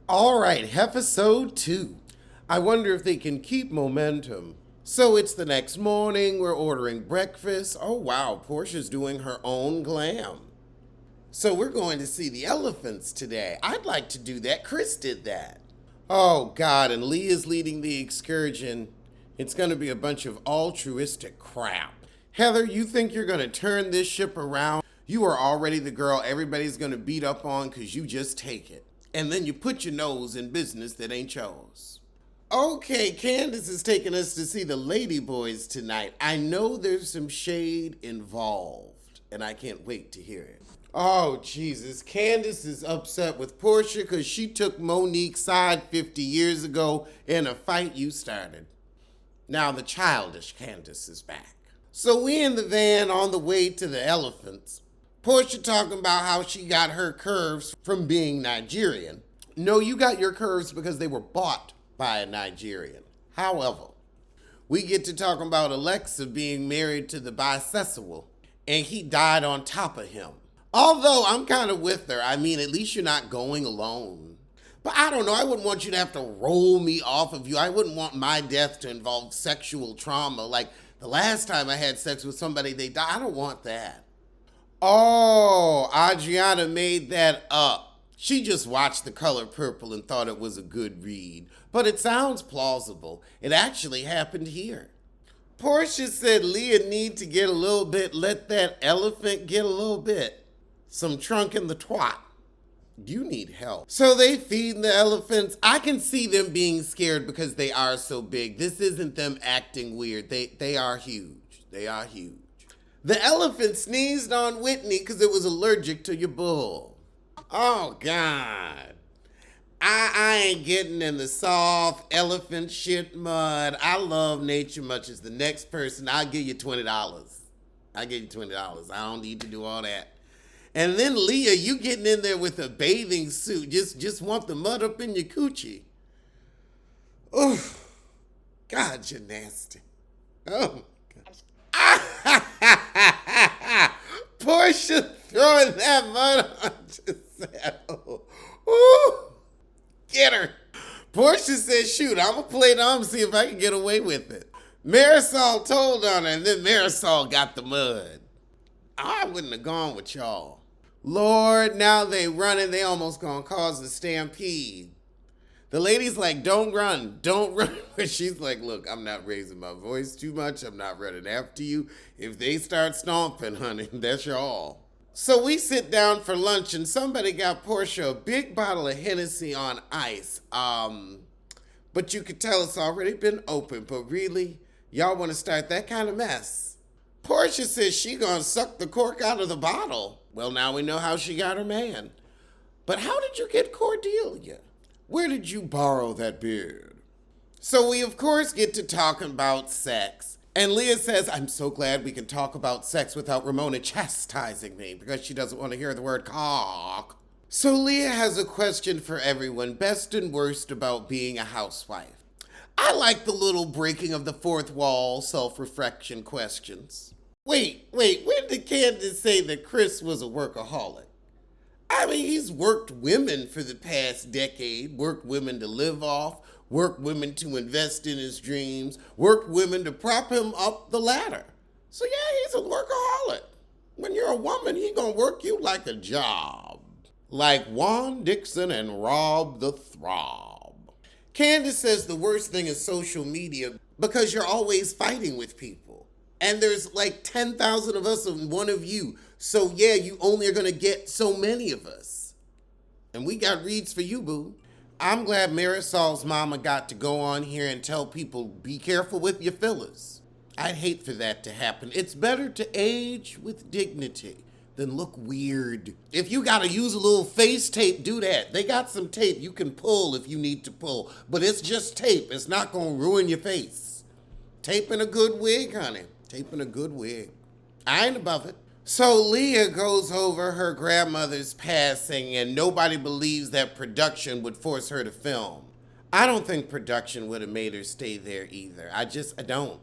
All right, episode 2. I wonder if they can keep momentum. So it's the next morning, we're ordering breakfast. Oh wow, Portia's doing her own glam. So we're going to see the elephants today. I'd like to do that. Chris did that. Oh God, and Lee is leading the excursion. It's going to be a bunch of altruistic crap. Heather, you think you're going to turn this ship around? You are already the girl everybody's going to beat up on because you just take it. And then you put your nose in business that ain't yours. Okay, Candace is taking us to see the Lady Boys tonight. I know there's some shade involved, and I can't wait to hear it. Oh, Jesus. Candace is upset with Portia because she took Monique's side 50 years ago in a fight you started. Now the childish Candace is back. So we in the van on the way to the elephants. Portia talking about how she got her curves from being Nigerian. No, you got your curves because they were bought by a Nigerian. However, we get to talking about Alexa being married to the bisexual, and he died on top of him. Although I'm kind of with her. I mean, at least you're not going alone. But I don't know. I wouldn't want you to have to roll me off of you. I wouldn't want my death to involve sexual trauma. Like the last time I had sex with somebody, they died. I don't want that. Oh, Adriana made that up. She just watched The Color Purple and thought it was a good read. But it sounds plausible. It actually happened here. Portia said Leah need to get a little bit, let that elephant get a little bit. Some trunk in the twat. You need help. So they feed the elephants. I can see them being scared because they are so big. This isn't them acting weird. They are huge. They are huge. The elephant sneezed on Whitney because it was allergic to your bull. Oh, God. I ain't getting in the soft elephant shit mud. I love nature much as the next person. I'll give you $20. I'll give you $20. I don't need to do all that. And then Leah, you getting in there with a bathing suit. Just want the mud up in your coochie. Oh, God, you're nasty. Oh, my God. Portia throwing that mud on Giselle. Ooh, get her. Portia said, shoot, I'm going to play dumb, see if I can get away with it. Marisol told on her, and then Marisol got the mud. I wouldn't have gone with y'all. Lord, now they running. They almost gonna cause a stampede. The lady's like, don't run. But she's like, look, I'm not raising my voice too much. I'm not running after you. If they start stomping, honey, that's y'all. So we sit down for lunch, and somebody got Portia a big bottle of Hennessy on ice. But you could tell it's already been open. But really, y'all want to start that kind of mess? Portia says she gonna suck the cork out of the bottle. Well, now we know how she got her man. But how did you get Cordelia? Where did you borrow that beard? So we, of course, get to talking about sex. And Leah says, I'm so glad we can talk about sex without Ramona chastising me because she doesn't want to hear the word cock. So Leah has a question for everyone, best and worst about being a housewife. I like the little breaking of the fourth wall self-reflection questions. Wait, when did Candace say that Chris was a workaholic? I mean, he's worked women for the past decade, worked women to live off, worked women to invest in his dreams, worked women to prop him up the ladder. So yeah, he's a workaholic. When you're a woman, he gonna work you like a job. Like Juan Dixon and Rob the Throb. Candace says the worst thing is social media because you're always fighting with people. And there's like 10,000 of us and one of you. So yeah, you only are going to get so many of us. And we got reads for you, boo. I'm glad Marisol's mama got to go on here and tell people, be careful with your fillers. I'd hate for that to happen. It's better to age with dignity than look weird. If you got to use a little face tape, do that. They got some tape you can pull if you need to pull. But it's just tape. It's not going to ruin your face. Tape in a good wig, honey. Taping a good wig. I ain't above it. So Leah goes over her grandmother's passing and nobody believes that production would force her to film. I don't think production would have made her stay there either. I don't.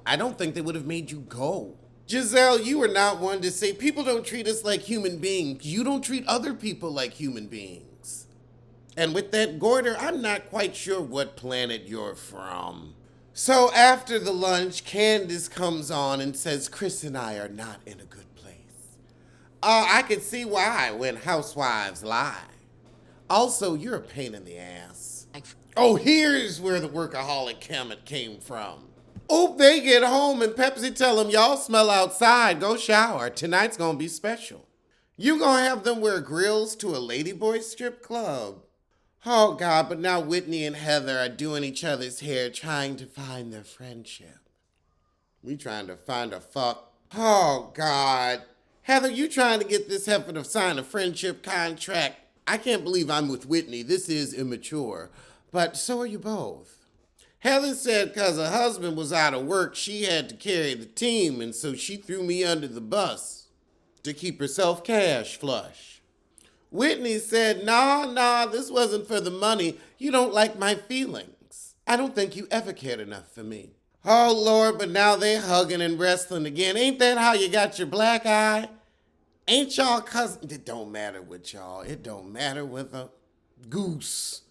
I don't think they would have made you go. Giselle, you are not one to say people don't treat us like human beings. You don't treat other people like human beings. And with that goiter, I'm not quite sure what planet you're from. So after the lunch, Candace comes on and says Chris and I are not in a good place. I can see why when housewives lie. Also, you're a pain in the ass. Oh, here's where the workaholic comment came from. Oop, they get home and Pepsi tell them, y'all smell outside, go shower. Tonight's gonna be special. You gonna have them wear grills to a ladyboy strip club. Oh God, but now Whitney and Heather are doing each other's hair trying to find their friendship. We trying to find a fuck. Oh God. Heather, you trying to get this heifer to sign a friendship contract. I can't believe I'm with Whitney. This is immature. But so are you both. Heather said because her husband was out of work, she had to carry the team, and so she threw me under the bus to keep herself cash flush. Whitney said, nah, this wasn't for the money. You don't like my feelings. I don't think you ever cared enough for me. Oh, Lord, but now they hugging and wrestling again. Ain't that how you got your black eye? Ain't y'all cousins? It don't matter with y'all. It don't matter with a goose.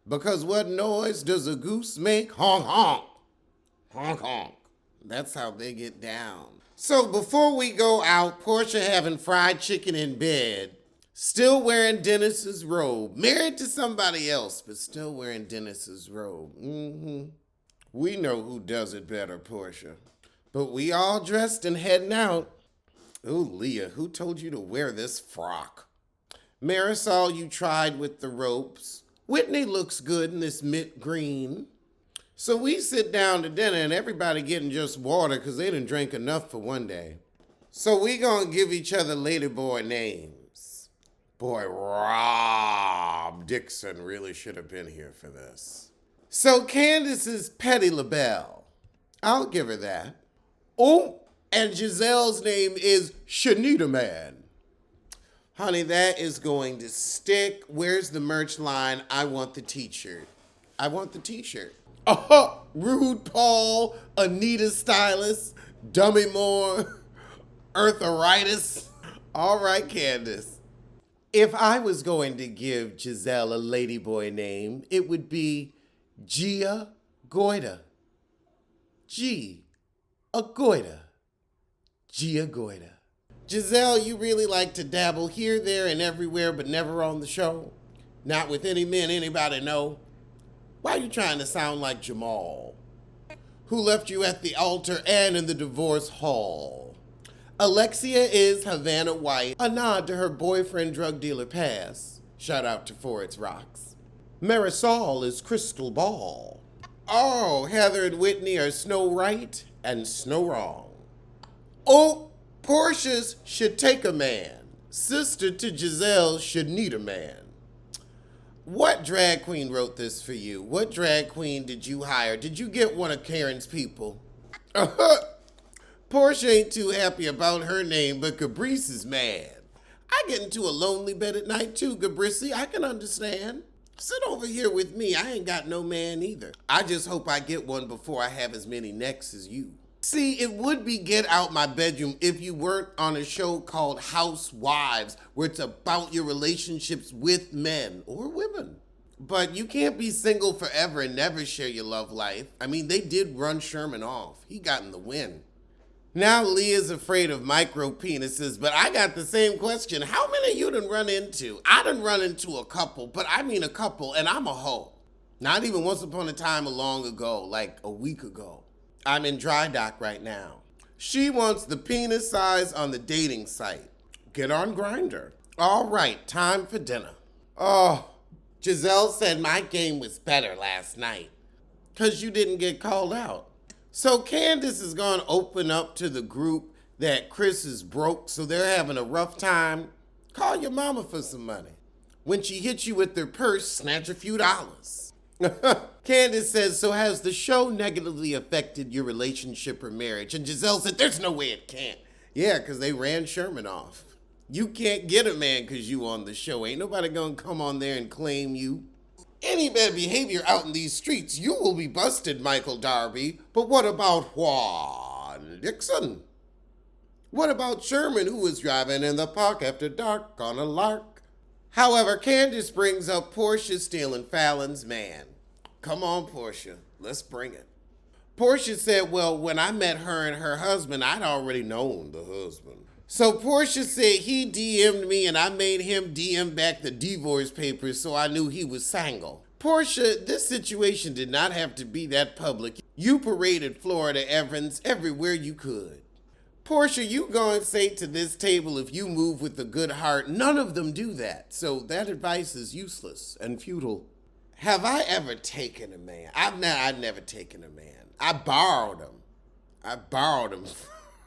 Because what noise does a goose make? Honk, honk. Honk, honk. That's how they get down. So before we go out, Portia having fried chicken in bed. Still wearing Dennis's robe. Married to somebody else, but still wearing Dennis's robe. We know who does it better, Portia. But we all dressed and heading out. Ooh, Leah, who told you to wear this frock? Marisol, you tried with the ropes. Whitney looks good in this mint green. So we sit down to dinner and everybody getting just water because they didn't drink enough for one day. So we gonna give each other ladyboy names. Boy, Rob Dixon really should have been here for this. So Candace is Petty LaBelle. I'll give her that. Oh, and Giselle's name is Shanita Man. Honey, that is going to stick. Where's the merch line? I want the t-shirt. I want the t-shirt. Rude Paul, Anita Stylist, Dummy Moore, Arthritis. All right, Candace. If I was going to give Giselle a ladyboy name, it would be Gia Goida. G. A Goida. Gia Goida. Giselle, you really like to dabble here, there, and everywhere, but never on the show? Not with any men anybody know? Why are you trying to sound like Jamal, who left you at the altar and in the divorce hall? Alexia is Havana White, a nod to her boyfriend drug dealer pass. Shout out to Forest Rocks. Marisol is Crystal Ball. Oh, Heather and Whitney are Snow Right and Snow Wrong. Oh, Portia's Should Take a Man. Sister to Giselle Should Need a Man. What drag queen wrote this for you? What drag queen did you hire? Did you get one of Karen's people? Portia ain't too happy about her name, but Cabrice is mad. I get into a lonely bed at night too, Cabrice. I can understand. Sit over here with me. I ain't got no man either. I just hope I get one before I have as many necks as you. See, it would be Get Out My Bedroom if you weren't on a show called Housewives, where it's about your relationships with men or women. But you can't be single forever and never share your love life. I mean, they did run Sherman off. He got in the win. Now Leah's afraid of micro penises, but I got the same question. How many of you done run into? I done run into a couple, but I mean a couple, and I'm a hoe. Not even once upon a time long ago, like a week ago. I'm in dry dock right now. She wants the penis size on the dating site. Get on Grindr. All right, time for dinner. Oh, Giselle said my game was better last night because you didn't get called out. So Candace is going to open up to the group that Chris is broke, so they're having a rough time. Call your mama for some money. When she hits you with her purse, snatch a few dollars. Candace says, so has the show negatively affected your relationship or marriage? And Giselle said, there's no way it can't. Yeah, because they ran Sherman off. You can't get a man because you on the show. Ain't nobody going to come on there and claim you. Any bad behavior out in these streets, you will be busted, Michael Darby. But what about Juan Dixon? What about Sherman, who was driving in the park after dark on a lark? However, Candace brings up Portia stealing Fallon's man. Come on, Portia, let's bring it. Portia said, well, when I met her and her husband, I'd already known the husband. So Portia said he DM'd me and I made him DM back the divorce papers so I knew he was single. Portia, this situation did not have to be that public. You paraded Florida Evans everywhere you could. Portia, you gonna say to this table if you move with a good heart, none of them do that. So that advice is useless and futile. Have I ever taken a man? I've never taken a man. I borrowed him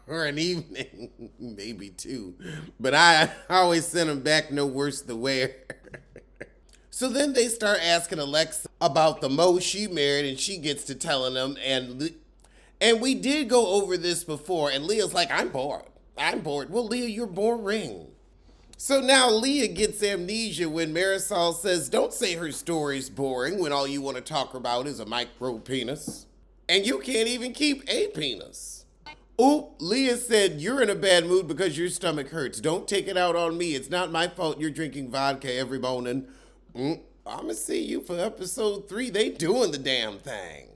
for an evening, maybe two. But I always sent him back no worse the wear. So then they start asking Alexa about the Mo she married, and she gets to telling them, and we did go over this before, and Leah's like, I'm bored. Well, Leah, you're boring. So now Leah gets amnesia when Marisol says, don't say her story's boring when all you want to talk about is a micro penis. And you can't even keep a penis. Oop, Leah said, you're in a bad mood because your stomach hurts. Don't take it out on me. It's not my fault you're drinking vodka every morning. I'm going to see you for episode 3. They doing the damn thing.